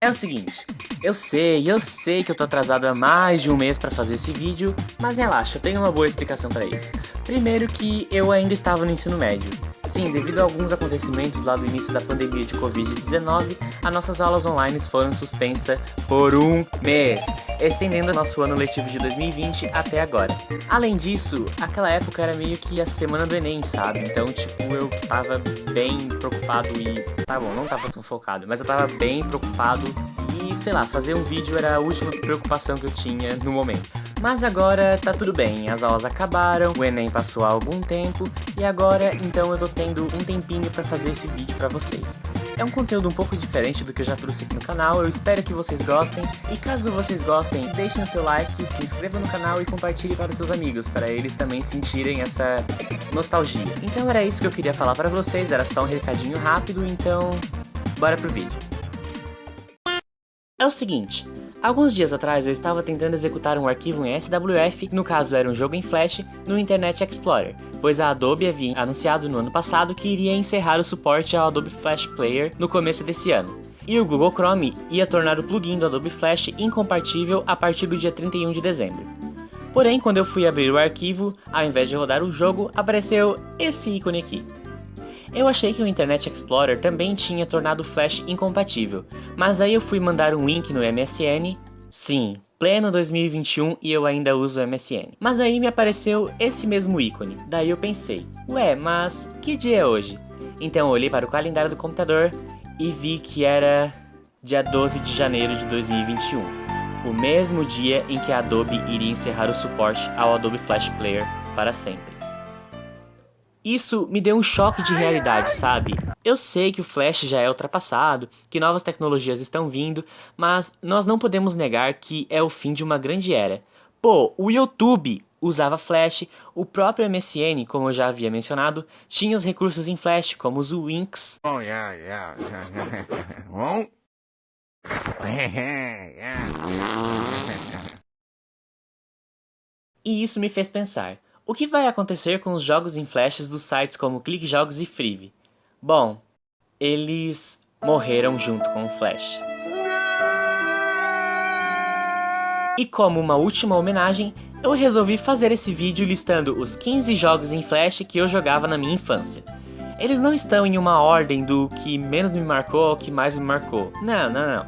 É o seguinte, eu sei que eu tô atrasado há mais de um mês pra fazer esse vídeo, mas relaxa, eu tenho uma boa explicação pra isso. Primeiro que eu ainda estava no ensino médio. Sim, devido a alguns acontecimentos lá do início da pandemia de Covid-19, as nossas aulas online foram suspensas por um mês, estendendo nosso ano letivo de 2020 até agora. Além disso, aquela época era meio que a semana do Enem, sabe? Então, tipo, eu tava bem preocupado e... Tá bom, não tava tão focado, mas eu tava bem preocupado e, sei lá, fazer um vídeo era a última preocupação que eu tinha no momento. Mas agora tá tudo bem, as aulas acabaram, o Enem passou há algum tempo e agora então eu tô tendo um tempinho pra fazer esse vídeo pra vocês. É um conteúdo um pouco diferente do que eu já trouxe aqui no canal, eu espero que vocês gostem e caso vocês gostem, deixem o seu like, se inscrevam no canal e compartilhem para os seus amigos, para eles também sentirem essa nostalgia. Então era isso que eu queria falar pra vocês, era só um recadinho rápido, então bora pro vídeo. É o seguinte, alguns dias atrás eu estava tentando executar um arquivo em SWF, no caso era um jogo em Flash, no Internet Explorer, pois a Adobe havia anunciado no ano passado que iria encerrar o suporte ao Adobe Flash Player no começo desse ano. E o Google Chrome ia tornar o plugin do Adobe Flash incompatível a partir do dia 31 de dezembro. Porém, quando eu fui abrir o arquivo, ao invés de rodar o jogo, apareceu esse ícone aqui. Eu achei que o Internet Explorer também tinha tornado o Flash incompatível, mas aí eu fui mandar um link no MSN, sim, pleno 2021 e eu ainda uso o MSN. Mas aí me apareceu esse mesmo ícone, daí eu pensei, ué, mas que dia é hoje? Então eu olhei para o calendário do computador e vi que era dia 12 de janeiro de 2021, o mesmo dia em que a Adobe iria encerrar o suporte ao Adobe Flash Player para sempre. Isso me deu um choque de realidade, sabe? Eu sei que o Flash já é ultrapassado, que novas tecnologias estão vindo, mas nós não podemos negar que é o fim de uma grande era. Pô, o YouTube usava Flash, o próprio MSN, como eu já havia mencionado, tinha os recursos em Flash, como os Winx. Oh, yeah. Won't? Yeah. E isso me fez pensar, o que vai acontecer com os jogos em flashes dos sites como ClickJogos e Freevee? Bom, eles morreram junto com o Flash. E como uma última homenagem, eu resolvi fazer esse vídeo listando os 15 jogos em Flash que eu jogava na minha infância. Eles não estão em uma ordem do que menos me marcou ao que mais me marcou. Não.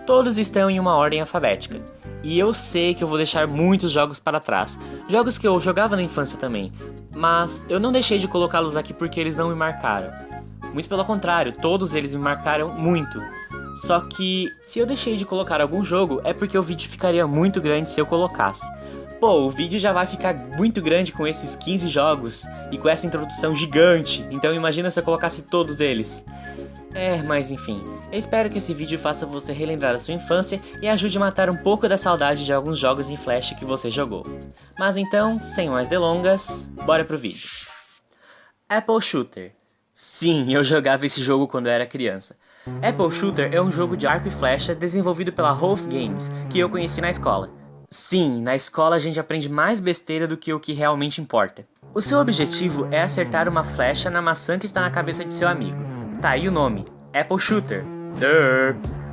Todos estão em uma ordem alfabética. E eu sei que eu vou deixar muitos jogos para trás, jogos que eu jogava na infância também, mas eu não deixei de colocá-los aqui porque eles não me marcaram. Muito pelo contrário, todos eles me marcaram muito. Só que se eu deixei de colocar algum jogo é porque o vídeo ficaria muito grande se eu colocasse. Pô, o vídeo já vai ficar muito grande com esses 15 jogos e com essa introdução gigante, então imagina se eu colocasse todos eles. Mas enfim, eu espero que esse vídeo faça você relembrar a sua infância e ajude a matar um pouco da saudade de alguns jogos em Flash que você jogou. Mas então, sem mais delongas, bora pro vídeo. Apple Shooter. Sim, eu jogava esse jogo quando eu era criança. Apple Shooter é um jogo de arco e flecha desenvolvido pela Rolf Games, que eu conheci na escola. Sim, na escola a gente aprende mais besteira do que o que realmente importa. O seu objetivo é acertar uma flecha na maçã que está na cabeça de seu amigo. Tá aí o nome, Apple Shooter.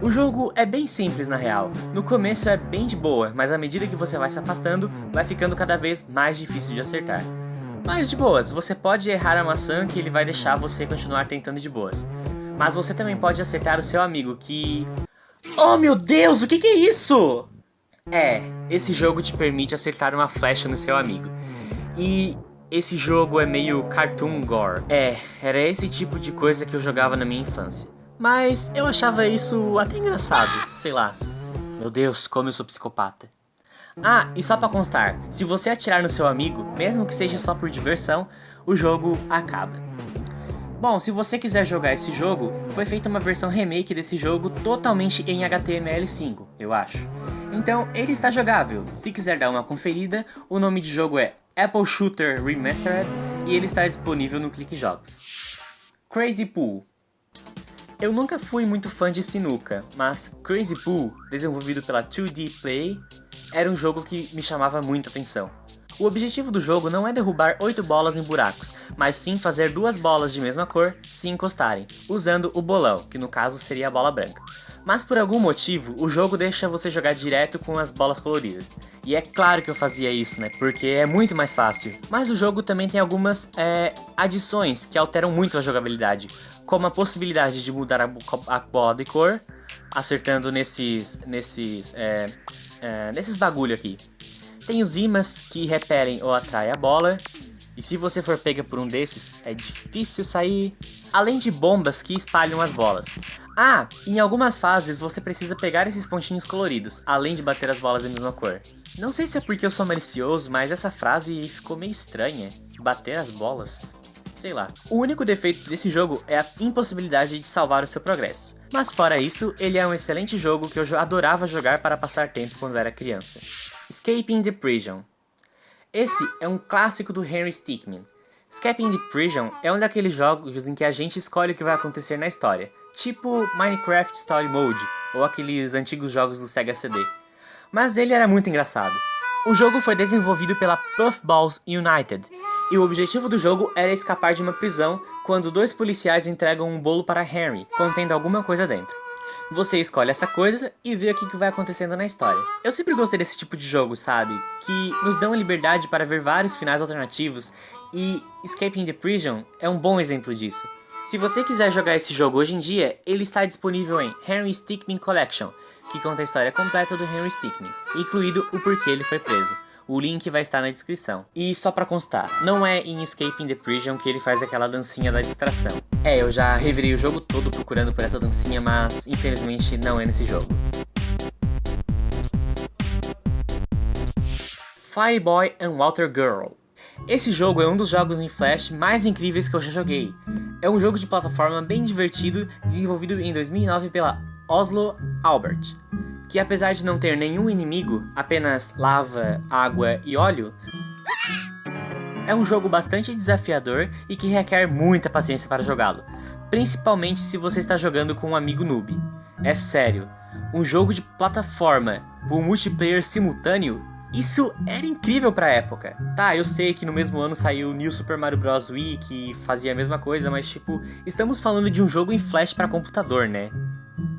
O jogo é bem simples na real. No começo é bem de boa, mas à medida que você vai se afastando, vai ficando cada vez mais difícil de acertar. Mas de boas, você pode errar a maçã que ele vai deixar você continuar tentando de boas. Mas você também pode acertar o seu amigo que... Oh meu Deus, o que é isso? Esse jogo te permite acertar uma flecha no seu amigo. E esse jogo é meio cartoon gore. Era esse tipo de coisa que eu jogava na minha infância. Mas eu achava isso até engraçado, sei lá. Meu Deus, como eu sou psicopata. E só pra constar, se você atirar no seu amigo, mesmo que seja só por diversão, o jogo acaba. Bom, se você quiser jogar esse jogo, foi feita uma versão remake desse jogo totalmente em HTML5, eu acho. Então ele está jogável, se quiser dar uma conferida, o nome de jogo é Apple Shooter Remastered e ele está disponível no ClickJogos. Crazy Pool. Eu nunca fui muito fã de sinuca, mas Crazy Pool, desenvolvido pela 2D Play, era um jogo que me chamava muita atenção. O objetivo do jogo não é derrubar 8 bolas em buracos, mas sim fazer 2 bolas de mesma cor se encostarem, usando o bolão, que no caso seria a bola branca. Mas por algum motivo, o jogo deixa você jogar direto com as bolas coloridas. E é claro que eu fazia isso, né? Porque é muito mais fácil. Mas o jogo também tem algumas adições que alteram muito a jogabilidade, como a possibilidade de mudar a bola de cor, acertando nesses bagulho aqui. Tem os ímãs que repelem ou atraem a bola, e se você for pega por um desses, é difícil sair. Além de bombas que espalham as bolas. Ah, em algumas fases você precisa pegar esses pontinhos coloridos, além de bater as bolas da mesma cor. Não sei se é porque eu sou malicioso, mas essa frase ficou meio estranha. Bater as bolas? Sei lá. O único defeito desse jogo é a impossibilidade de salvar o seu progresso. Mas fora isso, ele é um excelente jogo que eu adorava jogar para passar tempo quando era criança. Escaping the Prison. Esse é um clássico do Henry Stickmin. Escaping the Prison é um daqueles jogos em que a gente escolhe o que vai acontecer na história, tipo Minecraft Story Mode ou aqueles antigos jogos do Sega CD. Mas ele era muito engraçado. O jogo foi desenvolvido pela Puffballs United, e o objetivo do jogo era escapar de uma prisão quando 2 policiais entregam um bolo para Henry, contendo alguma coisa dentro. Você escolhe essa coisa e vê o que vai acontecendo na história. Eu sempre gostei desse tipo de jogo, sabe? Que nos dão a liberdade para ver vários finais alternativos, e Escaping the Prison é um bom exemplo disso. Se você quiser jogar esse jogo hoje em dia, ele está disponível em Henry Stickmin Collection, que conta a história completa do Henry Stickmin, incluído o porquê ele foi preso. O link vai estar na descrição. E só pra constar, não é em Escaping the Prison que ele faz aquela dancinha da distração. Eu já revirei o jogo todo procurando por essa dancinha, mas infelizmente não é nesse jogo. Fireboy and Water Girl. Esse jogo é um dos jogos em Flash mais incríveis que eu já joguei. É um jogo de plataforma bem divertido, desenvolvido em 2009 pela Oslo Albert, que apesar de não ter nenhum inimigo, apenas lava, água e óleo, é um jogo bastante desafiador e que requer muita paciência para jogá-lo, principalmente se você está jogando com um amigo noob. É sério, um jogo de plataforma com multiplayer simultâneo, isso era incrível pra época. Tá, eu sei que no mesmo ano saiu New Super Mario Bros. Wii, que fazia a mesma coisa, mas tipo, estamos falando de um jogo em Flash para computador, né?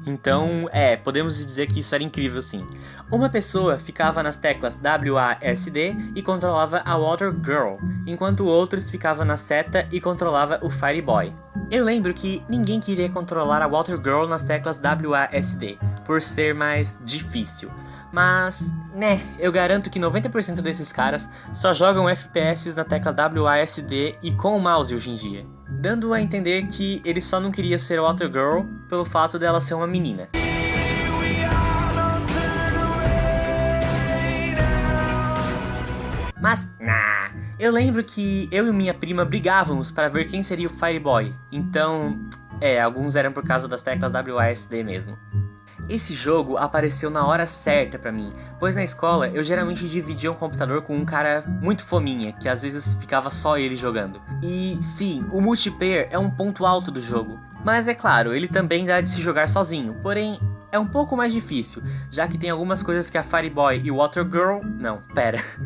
Então, podemos dizer que isso era incrível sim. Uma pessoa ficava nas teclas WASD e controlava a Water Girl, enquanto outros ficavam na seta e controlava o Fireboy. Eu lembro que ninguém queria controlar a Water Girl nas teclas WASD, por ser mais difícil. Mas, eu garanto que 90% desses caras só jogam FPS na tecla WASD e com o mouse hoje em dia. Dando a entender que ele só não queria ser Water Girl pelo fato dela ser uma menina. Mas, eu lembro que eu e minha prima brigávamos para ver quem seria o Fireboy. Então, alguns eram por causa das teclas WASD mesmo. Esse jogo apareceu na hora certa pra mim, pois na escola eu geralmente dividia um computador com um cara muito fominha, que às vezes ficava só ele jogando. E sim, o multiplayer é um ponto alto do jogo, mas é claro, ele também dá de se jogar sozinho, porém é um pouco mais difícil, já que tem algumas coisas que a Fireboy e o Water Girl...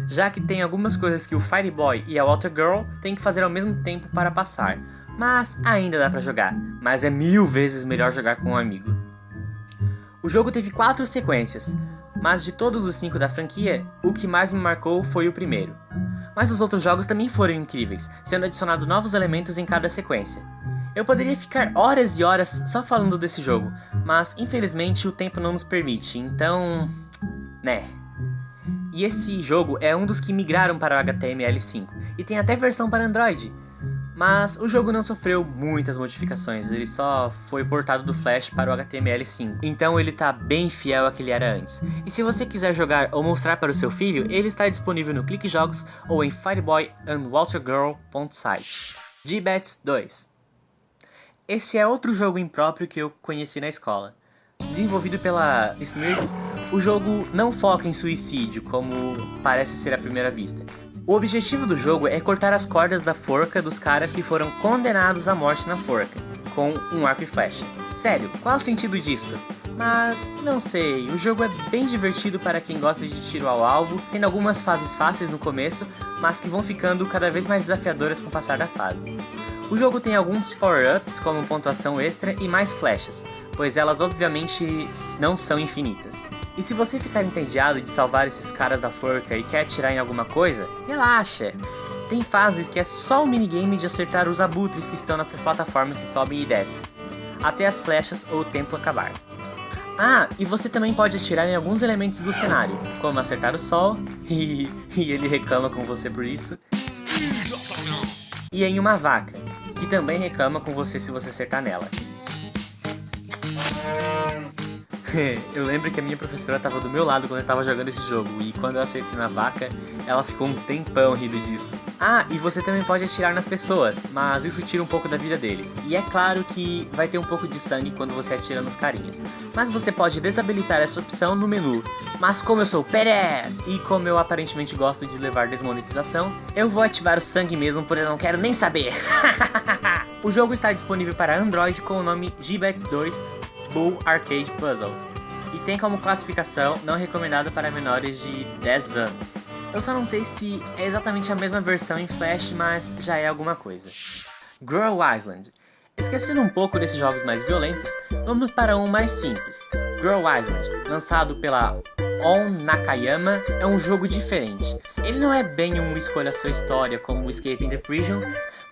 Já que tem algumas coisas que o Fireboy e a Water Girl têm que fazer ao mesmo tempo para passar. Mas ainda dá pra jogar, mas é 1000 vezes melhor jogar com um amigo. O jogo teve 4 sequências, mas de todos os 5 da franquia, o que mais me marcou foi o primeiro. Mas os outros jogos também foram incríveis, sendo adicionados novos elementos em cada sequência. Eu poderia ficar horas e horas só falando desse jogo, mas infelizmente o tempo não nos permite, então... E esse jogo é um dos que migraram para o HTML5, e tem até versão para Android. Mas o jogo não sofreu muitas modificações, ele só foi portado do Flash para o HTML5. Então ele tá bem fiel ao que ele era antes. E se você quiser jogar ou mostrar para o seu filho, ele está disponível no Clique Jogos ou em fireboyandwatergirl.site. G-Bats 2. Esse é outro jogo impróprio que eu conheci na escola. Desenvolvido pela Smirts, o jogo não foca em suicídio, como parece ser à primeira vista. O objetivo do jogo é cortar as cordas da forca dos caras que foram condenados à morte na forca, com um arco e flecha. Sério, qual o sentido disso? Mas, não sei, o jogo é bem divertido para quem gosta de tiro ao alvo, tendo algumas fases fáceis no começo, mas que vão ficando cada vez mais desafiadoras com o passar da fase. O jogo tem alguns power-ups, como pontuação extra e mais flechas, pois elas obviamente não são infinitas. E se você ficar entediado de salvar esses caras da forca e quer atirar em alguma coisa, relaxa! Tem fases que é só o minigame de acertar os abutres que estão nessas plataformas que sobem e descem, até as flechas ou o tempo acabar. Ah, e você também pode atirar em alguns elementos do cenário, como acertar o sol, e ele reclama com você por isso, e em uma vaca, que também reclama com você se você acertar nela. Eu lembro que a minha professora estava do meu lado quando eu estava jogando esse jogo, e quando eu acertei na vaca, ela ficou um tempão rindo disso. Ah, e você também pode atirar nas pessoas, mas isso tira um pouco da vida deles. E é claro que vai ter um pouco de sangue quando você atira nos carinhas, mas você pode desabilitar essa opção no menu. Mas como eu sou Perez, e como eu aparentemente gosto de levar desmonetização, eu vou ativar o sangue mesmo, porque eu não quero nem saber. O jogo está disponível para Android com o nome GBETS 2 Bull Arcade Puzzle, e tem como classificação não recomendado para menores de 10 anos. Eu só não sei se é exatamente a mesma versão em Flash, mas já é alguma coisa. Grow Island. Esquecendo um pouco desses jogos mais violentos, vamos para um mais simples. Grow Island, lançado pela On Nakayama, é um jogo diferente. Ele não é bem um escolha sua história como o Escape in the Prison,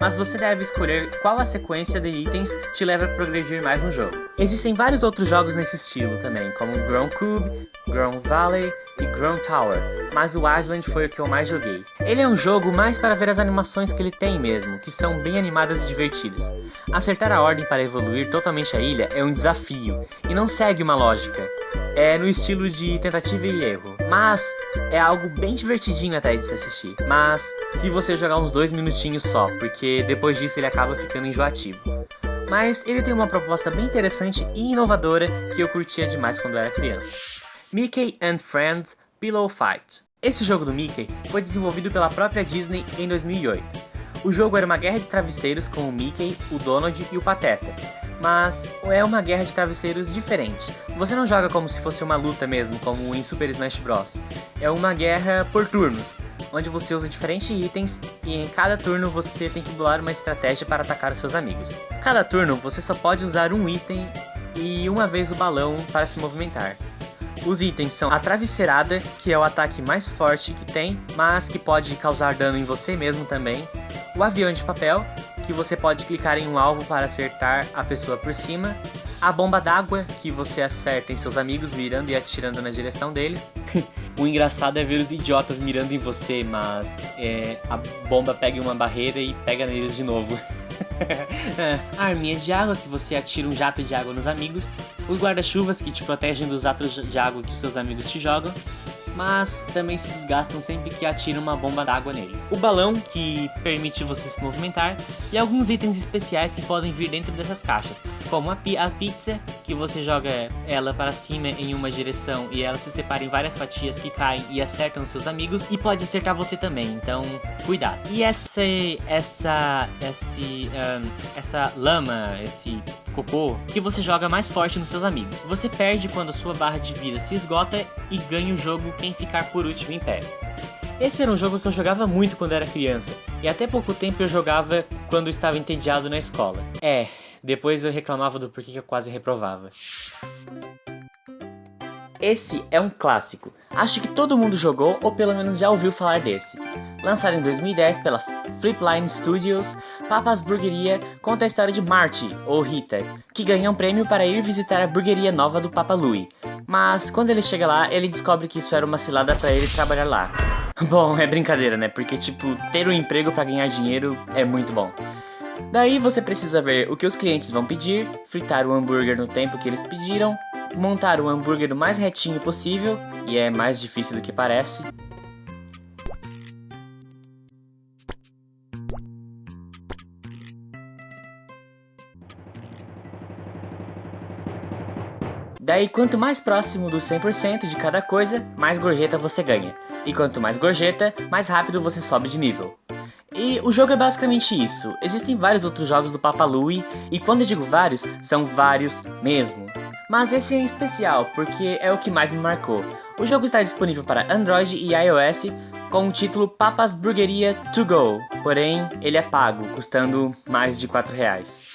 mas você deve escolher qual a sequência de itens te leva a progredir mais no jogo. Existem vários outros jogos nesse estilo também, como Grown Cube, Grown Valley e Grown Tower, mas o Island foi o que eu mais joguei. Ele é um jogo mais para ver as animações que ele tem mesmo, que são bem animadas e divertidas. Acertar a ordem para evoluir totalmente a ilha é um desafio, e não segue uma lógica. É no estilo de tentativa e erro, mas é algo bem divertidinho até de se assistir. Mas se você jogar uns 2 minutinhos só, porque depois disso ele acaba ficando enjoativo. Mas ele tem uma proposta bem interessante e inovadora que eu curtia demais quando era criança. Mickey and Friends Pillow Fight. Esse jogo do Mickey foi desenvolvido pela própria Disney em 2008. O jogo era uma guerra de travesseiros com o Mickey, o Donald e o Pateta. Mas é uma guerra de travesseiros diferente. Você não joga como se fosse uma luta mesmo, como em Super Smash Bros. É uma guerra por turnos, onde você usa diferentes itens e em cada turno você tem que bolar uma estratégia para atacar os seus amigos. Cada turno você só pode usar um item e uma vez o balão para se movimentar. Os itens são a travesseirada, que é o ataque mais forte que tem, mas que pode causar dano em você mesmo também. O avião de papel, que você pode clicar em um alvo para acertar a pessoa por cima. A bomba d'água, que você acerta em seus amigos mirando e atirando na direção deles. O engraçado é ver os idiotas mirando em você, mas a bomba pega em uma barreira e pega neles de novo. A arminha de água, que você atira um jato de água nos amigos. Os guarda-chuvas, que te protegem dos atos de água que seus amigos te jogam, mas também se desgastam sempre que atira uma bomba d'água neles. O balão, que permite você se movimentar, e alguns itens especiais que podem vir dentro dessas caixas, como a pizza, que você joga ela para cima em uma direção e ela se separa em várias fatias que caem e acertam os seus amigos, e pode acertar você também, então cuidado. E essa lama, esse cocô, que você joga mais forte nos seus amigos. Você perde quando a sua barra de vida se esgota e ganha o jogo quem ficar por último em pé. Esse era um jogo que eu jogava muito quando era criança, e até pouco tempo eu jogava quando estava entediado na escola. Depois eu reclamava do porquê que eu quase reprovava. Esse é um clássico. Acho que todo mundo jogou ou pelo menos já ouviu falar desse. Lançado em 2010 pela Flipline Studios, Papa's Burgueria conta a história de Marty, ou Rita, que ganha um prêmio para ir visitar a burgueria nova do Papa Louie. Mas quando ele chega lá, ele descobre que isso era uma cilada para ele trabalhar lá. Bom, é brincadeira, né? Porque ter um emprego para ganhar dinheiro é muito bom. Daí você precisa ver o que os clientes vão pedir, fritar o hambúrguer no tempo que eles pediram, montar o hambúrguer o mais retinho possível, e é mais difícil do que parece. Daí, quanto mais próximo do 100% de cada coisa, mais gorjeta você ganha. E quanto mais gorjeta, mais rápido você sobe de nível. E o jogo é basicamente isso. Existem vários outros jogos do Papa Louie, e quando eu digo vários, são vários mesmo. Mas esse é especial, porque é o que mais me marcou. O jogo está disponível para Android e iOS com o título Papas Burgueria To Go, porém ele é pago, custando mais de R$4.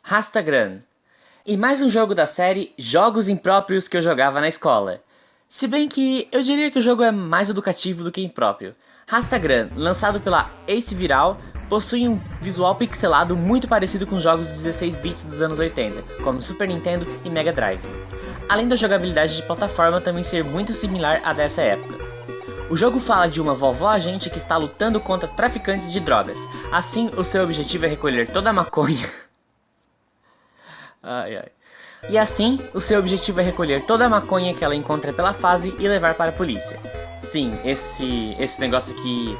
Rastagram. E mais um jogo da série Jogos Impróprios que eu jogava na escola. Se bem que eu diria que o jogo é mais educativo do que impróprio. Rastagram, lançado pela Ace Viral, possui um visual pixelado muito parecido com jogos de 16 bits dos anos 80, como Super Nintendo e Mega Drive. Além da jogabilidade de plataforma também ser muito similar à dessa época. O jogo fala de uma vovó agente que está lutando contra traficantes de drogas. Assim, o seu objetivo é recolher toda a maconha. E assim, o seu objetivo é recolher toda a maconha que ela encontra pela fase e levar para a polícia. Sim, esse negócio aqui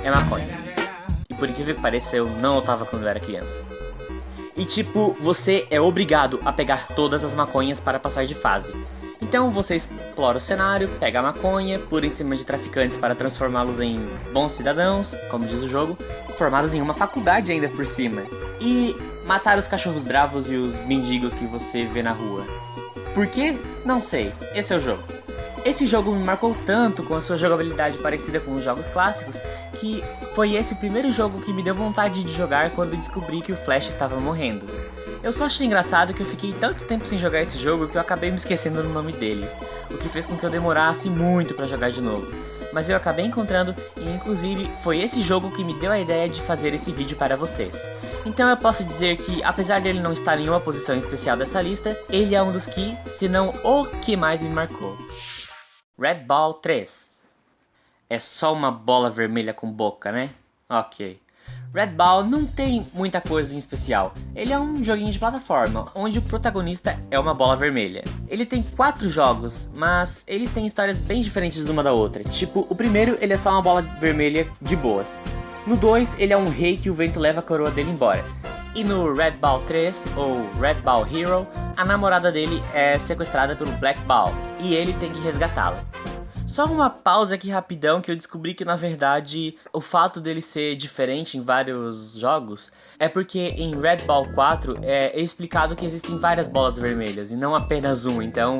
é maconha. E por incrível que pareça, eu não notava quando eu era criança. E tipo, você é obrigado a pegar todas as maconhas para passar de fase. Então você explora o cenário, pega a maconha, pula em cima de traficantes para transformá-los em bons cidadãos, como diz o jogo, formados em uma faculdade ainda por cima. E matar os cachorros bravos e os mendigos que você vê na rua. Por quê? Não sei. Esse é o jogo. Esse jogo me marcou tanto com a sua jogabilidade parecida com os jogos clássicos, que foi esse o primeiro jogo que me deu vontade de jogar quando descobri que o Flash estava morrendo. Eu só achei engraçado que eu fiquei tanto tempo sem jogar esse jogo que eu acabei me esquecendo do nome dele, o que fez com que eu demorasse muito pra jogar de novo. Mas eu acabei encontrando e inclusive foi esse jogo que me deu a ideia de fazer esse vídeo para vocês. Então eu posso dizer que, apesar dele não estar em uma posição especial dessa lista, ele é um dos que, se não o que mais me marcou. Red Ball 3. É só uma bola vermelha com boca, né? Ok. Red Ball não tem muita coisa em especial. Ele é um joguinho de plataforma, onde o protagonista é uma bola vermelha. Ele tem 4 jogos, mas eles têm histórias bem diferentes uma da outra. Tipo, o primeiro ele é só uma bola vermelha de boas. No 2 ele é um rei que o vento leva a coroa dele embora. E no Red Ball 3, ou Red Ball Hero, a namorada dele é sequestrada pelo Black Ball, e ele tem que resgatá-la. Só uma pausa aqui rapidão que eu descobri que na verdade o fato dele ser diferente em vários jogos é porque em Red Ball 4 é explicado que existem várias bolas vermelhas e não apenas uma, então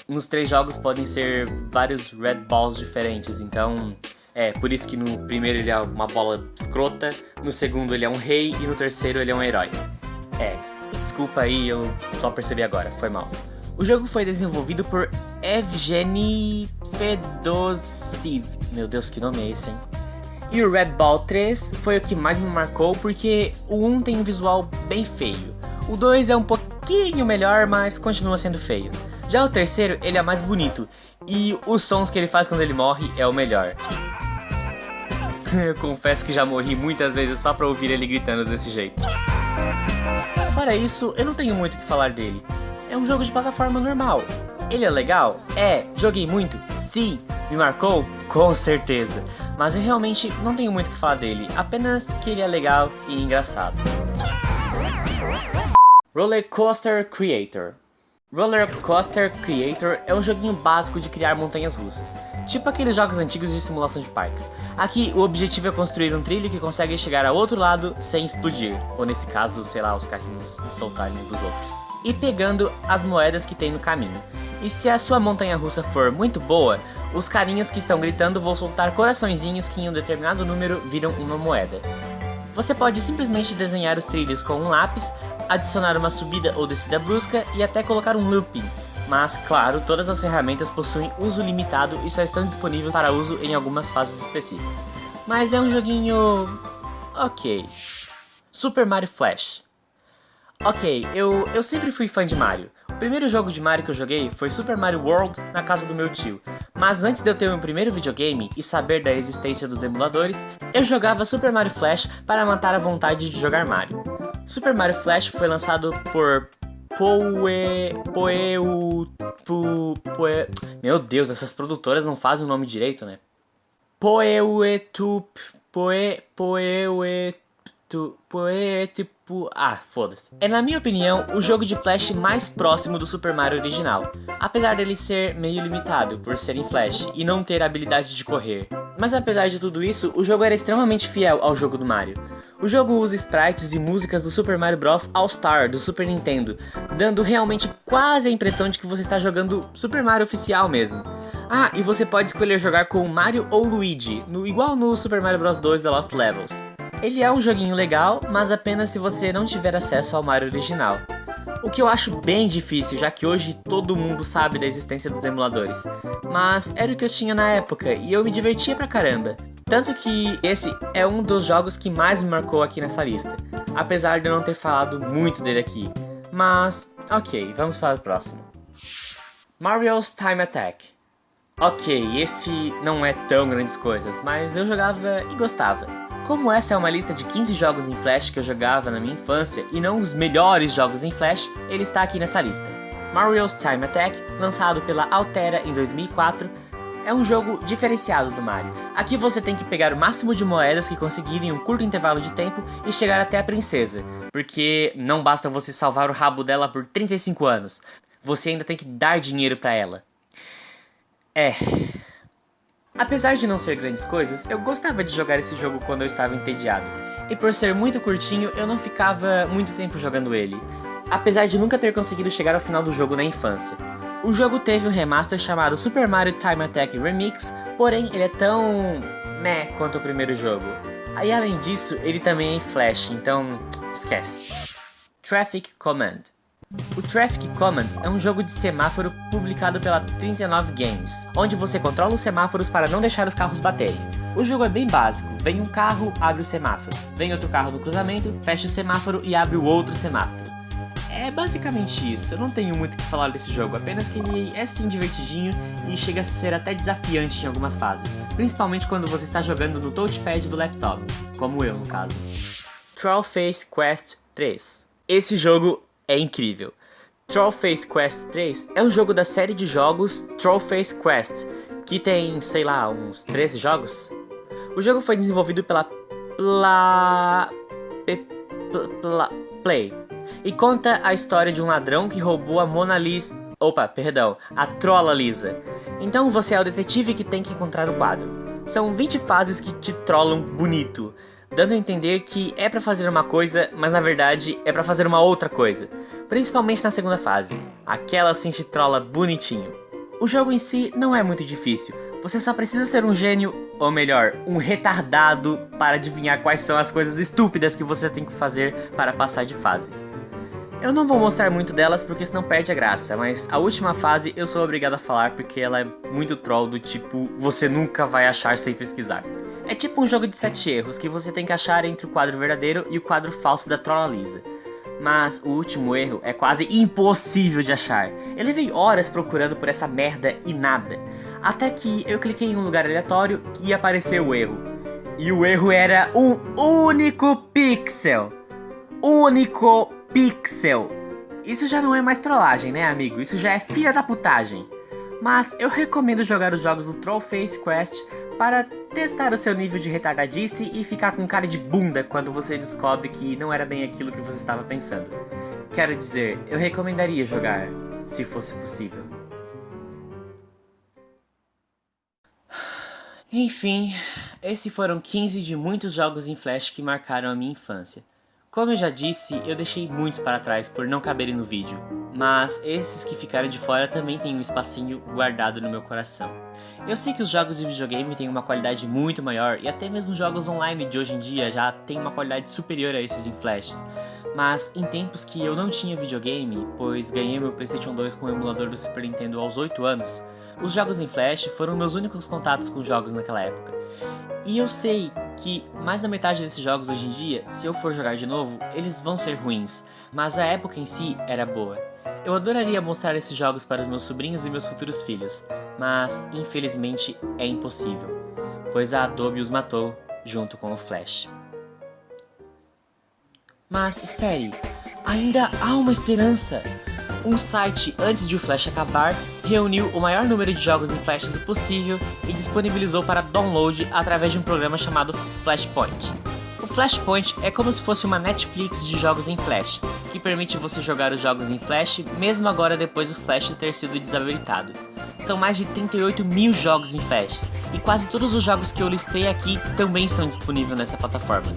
nos 3 jogos podem ser vários Red Balls diferentes, então por isso que no primeiro ele é uma bola escrota, no segundo ele é um rei e no terceiro ele é um herói. Desculpa aí, eu só percebi agora, foi mal. O jogo foi desenvolvido por Evgeny Fedosiv. Meu Deus, que nome é esse, hein? E o Red Ball 3 foi o que mais me marcou porque o 1 tem um visual bem feio. O 2 é um pouquinho melhor, mas continua sendo feio. Já o terceiro, ele é mais bonito. E os sons que ele faz quando ele morre é o melhor. Eu confesso que já morri muitas vezes só pra ouvir ele gritando desse jeito. Fora isso, eu não tenho muito o que falar dele. É um jogo de plataforma normal. Ele é legal? Joguei muito? Sim. Me marcou? Com certeza. Mas eu realmente não tenho muito o que falar dele, apenas que ele é legal e engraçado. Roller Coaster Creator. Roller Coaster Creator é um joguinho básico de criar montanhas russas, tipo aqueles jogos antigos de simulação de parques. Aqui o objetivo é construir um trilho que consegue chegar ao outro lado sem explodir, ou nesse caso, sei lá, os carrinhos soltarem um dos outros, e pegando as moedas que tem no caminho. E se a sua montanha russa for muito boa, os carinhas que estão gritando vão soltar coraçõezinhos que em um determinado número viram uma moeda. Você pode simplesmente desenhar os trilhos com um lápis, adicionar uma subida ou descida brusca e até colocar um looping. Mas, claro, todas as ferramentas possuem uso limitado e só estão disponíveis para uso em algumas fases específicas. Mas é um joguinho... ok. Super Mario Flash. Ok, eu sempre fui fã de Mario. O primeiro jogo de Mario que eu joguei foi Super Mario World na casa do meu tio. Mas antes de eu ter meu primeiro videogame e saber da existência dos emuladores, eu jogava Super Mario Flash para matar a vontade de jogar Mario. Super Mario Flash foi lançado por Meu Deus, essas produtoras não fazem o nome direito, né? Foda-se. É, na minha opinião, o jogo de Flash mais próximo do Super Mario original, apesar dele ser meio limitado por ser em Flash e não ter a habilidade de correr. Mas apesar de tudo isso, o jogo era extremamente fiel ao jogo do Mario. O jogo usa sprites e músicas do Super Mario Bros. All Star do Super Nintendo, dando realmente quase a impressão de que você está jogando Super Mario oficial mesmo. Ah, e você pode escolher jogar com Mario ou Luigi, igual no Super Mario Bros. 2 The Lost Levels. Ele é um joguinho legal, mas apenas se você não tiver acesso ao Mario original. O que eu acho bem difícil, já que hoje todo mundo sabe da existência dos emuladores. Mas era o que eu tinha na época e eu me divertia pra caramba. Tanto que esse é um dos jogos que mais me marcou aqui nessa lista, apesar de eu não ter falado muito dele aqui. Mas, ok, vamos para o próximo. Mario's Time Attack. Ok, esse não é tão grandes coisas, mas eu jogava e gostava. Como essa é uma lista de 15 jogos em Flash que eu jogava na minha infância e não os melhores jogos em Flash, ele está aqui nessa lista. Mario's Time Attack, lançado pela Altera em 2004, é um jogo diferenciado do Mario. Aqui você tem que pegar o máximo de moedas que conseguir em um curto intervalo de tempo e chegar até a princesa, porque não basta você salvar o rabo dela por 35 anos, você ainda tem que dar dinheiro pra ela. Apesar de não ser grandes coisas, eu gostava de jogar esse jogo quando eu estava entediado. E por ser muito curtinho, eu não ficava muito tempo jogando ele, apesar de nunca ter conseguido chegar ao final do jogo na infância. O jogo teve um remaster chamado Super Mario Time Attack Remix, porém ele é tão meh quanto o primeiro jogo. E além disso, ele também é em Flash, então esquece. Traffic Command. O Traffic Command é um jogo de semáforo publicado pela 39 Games, onde você controla os semáforos para não deixar os carros baterem. O jogo é bem básico, vem um carro, abre o semáforo, vem outro carro no cruzamento, fecha o semáforo e abre o outro semáforo. É basicamente isso, eu não tenho muito o que falar desse jogo, apenas que ele é sim divertidinho e chega a ser até desafiante em algumas fases, principalmente quando você está jogando no touchpad do laptop, como eu no caso. Trollface Quest 3. Esse jogo é incrível. Trollface Quest 3 é um jogo da série de jogos Trollface Quest, que tem, sei lá, uns 13 jogos. O jogo foi desenvolvido pela Play e conta a história de um ladrão que roubou a a Trolla Lisa. Então você é o detetive que tem que encontrar o quadro. São 20 fases que te trollam bonito, dando a entender que é pra fazer uma coisa, mas na verdade é pra fazer uma outra coisa. Principalmente na segunda fase. Aquela assim te trolla bonitinho. O jogo em si não é muito difícil. Você só precisa ser um gênio, ou melhor, um retardado para adivinhar quais são as coisas estúpidas que você tem que fazer para passar de fase. Eu não vou mostrar muito delas porque senão perde a graça, mas a última fase eu sou obrigado a falar porque ela é muito troll do tipo, você nunca vai achar sem pesquisar. É tipo um jogo de 7 erros que você tem que achar entre o quadro verdadeiro e o quadro falso da Trolla Lisa. Mas o último erro é quase impossível de achar. Eu levei horas procurando por essa merda e nada. Até que eu cliquei em um lugar aleatório e apareceu o erro. E o erro era um único pixel. Único pixel. Isso já não é mais trollagem, né, amigo? Isso já é filha da putagem. Mas eu recomendo jogar os jogos do Trollface Quest para testar o seu nível de retardadice e ficar com cara de bunda quando você descobre que não era bem aquilo que você estava pensando. Quero dizer, eu recomendaria jogar, se fosse possível. Enfim, esses foram 15 de muitos jogos em Flash que marcaram a minha infância. Como eu já disse, eu deixei muitos para trás por não caberem no vídeo, mas esses que ficaram de fora também têm um espacinho guardado no meu coração. Eu sei que os jogos de videogame têm uma qualidade muito maior e até mesmo os jogos online de hoje em dia já têm uma qualidade superior a esses em flashes, mas em tempos que eu não tinha videogame, pois ganhei meu PlayStation 2 com o emulador do Super Nintendo aos 8 anos, os jogos em flash foram meus únicos contatos com jogos naquela época. E eu sei que mais da metade desses jogos hoje em dia, se eu for jogar de novo, eles vão ser ruins, mas a época em si era boa. Eu adoraria mostrar esses jogos para os meus sobrinhos e meus futuros filhos, mas infelizmente é impossível, pois a Adobe os matou junto com o Flash. Mas espere, ainda há uma esperança! Um site, antes de o Flash acabar, reuniu o maior número de jogos em Flash possível e disponibilizou para download através de um programa chamado Flashpoint. O Flashpoint é como se fosse uma Netflix de jogos em Flash, que permite você jogar os jogos em Flash mesmo agora depois do Flash ter sido desabilitado. São mais de 38 mil jogos em Flash, e quase todos os jogos que eu listei aqui também estão disponíveis nessa plataforma.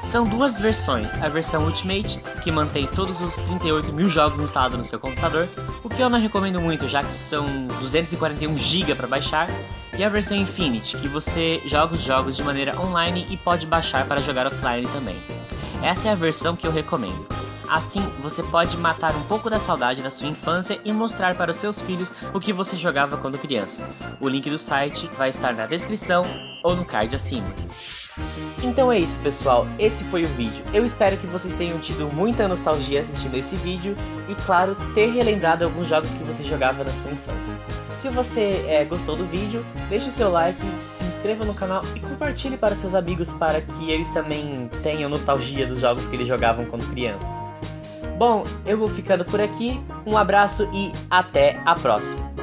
São duas versões, a versão Ultimate, que mantém todos os 38 mil jogos instalados no seu computador, o que eu não recomendo muito, já que são 241 GB para baixar, e a versão Infinite, que você joga os jogos de maneira online e pode baixar para jogar offline também. Essa é a versão que eu recomendo. Assim, você pode matar um pouco da saudade da sua infância e mostrar para os seus filhos o que você jogava quando criança. O link do site vai estar na descrição ou no card acima. Então é isso, pessoal, esse foi o vídeo. Eu espero que vocês tenham tido muita nostalgia assistindo esse vídeo e, claro, ter relembrado alguns jogos que você jogava na sua infância. Se você gostou do vídeo, deixe o seu like, se inscreva no canal e compartilhe para seus amigos para que eles também tenham nostalgia dos jogos que eles jogavam quando crianças. Bom, eu vou ficando por aqui, um abraço e até a próxima!